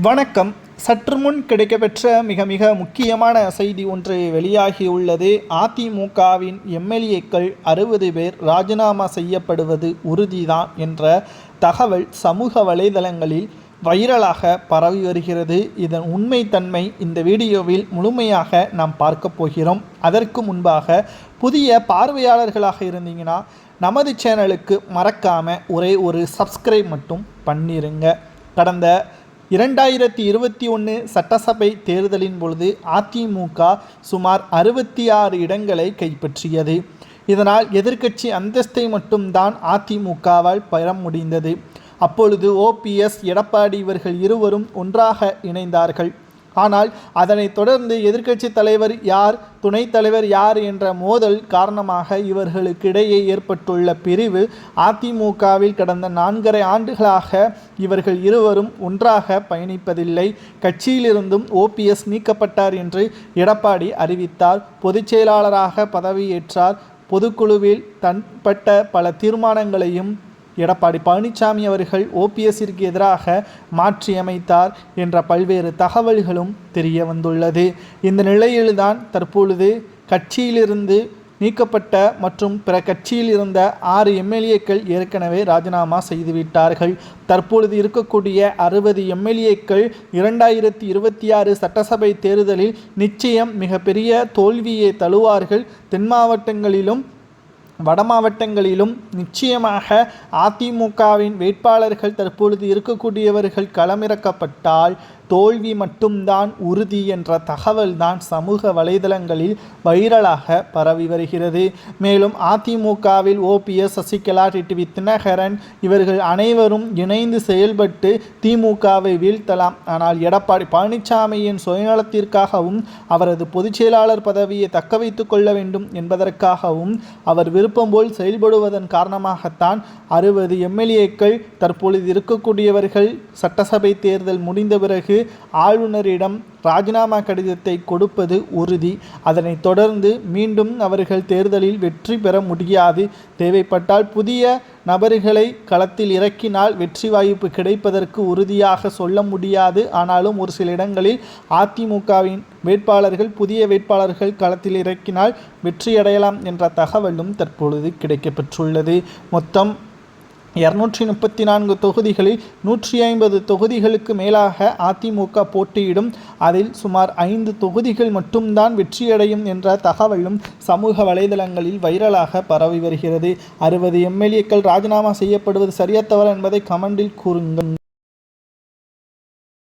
வணக்கம். சற்று முன் கிடைக்கப்பெற்ற மிக முக்கியமான செய்தி ஒன்று வெளியாகியுள்ளது. அதிமுகவின் எம்எல்ஏக்கள் 60 பேர் ராஜினாமா செய்யப்படுவது உறுதிதான் என்ற தகவல் சமூக வலைதளங்களில் வைரலாக பரவி வருகிறது. இதன் உண்மைத்தன்மை இந்த வீடியோவில் முழுமையாக நாம் பார்க்க போகிறோம். அதற்கு முன்பாக புதிய பார்வையாளர்களாக இருந்தீங்கன்னா நமது சேனலுக்கு மறக்காமல் ஒரே ஒரு சப்ஸ்கிரைப் மட்டும் பண்ணிருங்க. கடந்த 2021 சட்டசபை தேர்தலின் பொழுது அதிமுக சுமார் 66 இடங்களை கைப்பற்றியது. இதனால் எதிர்க்கட்சி அந்தஸ்தை மட்டும்தான் அதிமுகவால் பெற முடிந்தது. அப்பொழுது ஓபிஎஸ், எடப்பாடி இவர்கள் இருவரும் ஒன்றாக இணைந்தார்கள். ஆனால் அதனைத் தொடர்ந்து எதிர்க்கட்சி தலைவர் யார், துணைத் தலைவர் யார் என்ற மோதல் காரணமாக இவர்களுக்கிடையே ஏற்பட்டுள்ள பிரிவு அதிமுகவில் கடந்த 4.5 ஆண்டுகளாக இவர்கள் இருவரும் ஒன்றாக பயணிப்பதில்லை. கட்சியிலிருந்தும் ஓபிஎஸ் நீக்கப்பட்டார் என்று எடப்பாடி அறிவித்தார். பொதுச் செயலாளராக பதவியேற்றார். பொதுக்குழுவில் தன்பட்ட பல தீர்மானங்களையும் எடப்பாடி பழனிசாமி அவர்கள் ஓபிஎஸ்ஸிற்கு எதிராக மாற்றியமைத்தார் என்ற பல்வேறு தகவல்களும் தெரிய வந்துள்ளது. இந்த நிலையில்தான் தற்பொழுது கட்சியிலிருந்து நீக்கப்பட்ட மற்றும் பிற கட்சியில் இருந்த 6 எம்எல்ஏக்கள் ஏற்கனவே ராஜினாமா செய்துவிட்டார்கள். தற்பொழுது இருக்கக்கூடிய 60 எம்எல்ஏக்கள் 2026 சட்டசபை தேர்தலில் நிச்சயம் மிகப்பெரிய தோல்வியை தழுவார்கள். தென் மாவட்டங்களிலும் வட மாவட்டங்களிலும் நிச்சயமாக அதிமுகவின் வேட்பாளர்கள் தற்பொழுது இருக்கக்கூடியவர்கள் களமிறக்கப்பட்டால் தோல்வி மட்டும்தான் உறுதி என்ற தகவல் தான் சமூக வலைதளங்களில் வைரலாக பரவி வருகிறது. மேலும் அதிமுகவில் ஓபிஎஸ், சசிகலா, டிடிவி தினகரன் இவர்கள் அனைவரும் இணைந்து செயல்பட்டு திமுகவை வீழ்த்தலாம். ஆனால் எடப்பாடி பழனிசாமியின் சுயநலத்திற்காகவும் அவரது பொதுச் செயலாளர் பதவியை தக்க வைத்துக் கொள்ள வேண்டும் என்பதற்காகவும் அவர் விருப்பம் போல் செயல்படுவதன் காரணமாகத்தான் 60 எம்எல்ஏக்கள் தற்பொழுது இருக்கக்கூடியவர்கள் சட்டசபை தேர்தல் முடிந்த பிறகு ஆளுநரிடம் ராஜினாமா கடிதத்தை கொடுப்பது உறுதி. அதனைத் தொடர்ந்து மீண்டும் அவர்கள் தேர்தலில் வெற்றி பெற முடியாது. தேவைப்பட்டால் புதிய நபர்களை களத்தில் இறக்கினால் வெற்றி வாய்ப்பு கிடைப்பதற்கு உறுதியாக சொல்ல முடியாது. ஆனாலும் ஒரு சில இடங்களில் அதிமுகவின் வேட்பாளர்கள், புதிய வேட்பாளர்கள் களத்தில் இறக்கினால் வெற்றியடையலாம் என்ற தகவலும் தற்பொழுது கிடைக்கப்பெற்றுள்ளது. மொத்தம் 234 தொகுதிகளில் 150 தொகுதிகளுக்கு மேலாக அதிமுக போட்டியிடும். அதில் சுமார் 5 தொகுதிகள் மட்டும்தான் வெற்றியடையும் என்ற தகவலும் சமூக வலைதளங்களில் வைரலாக பரவி வருகிறது. 60 எம்எல்ஏக்கள் ராஜினாமா செய்யப்படுவது சரியா தவறா என்பதை கமெண்டில் கூறுங்கள்.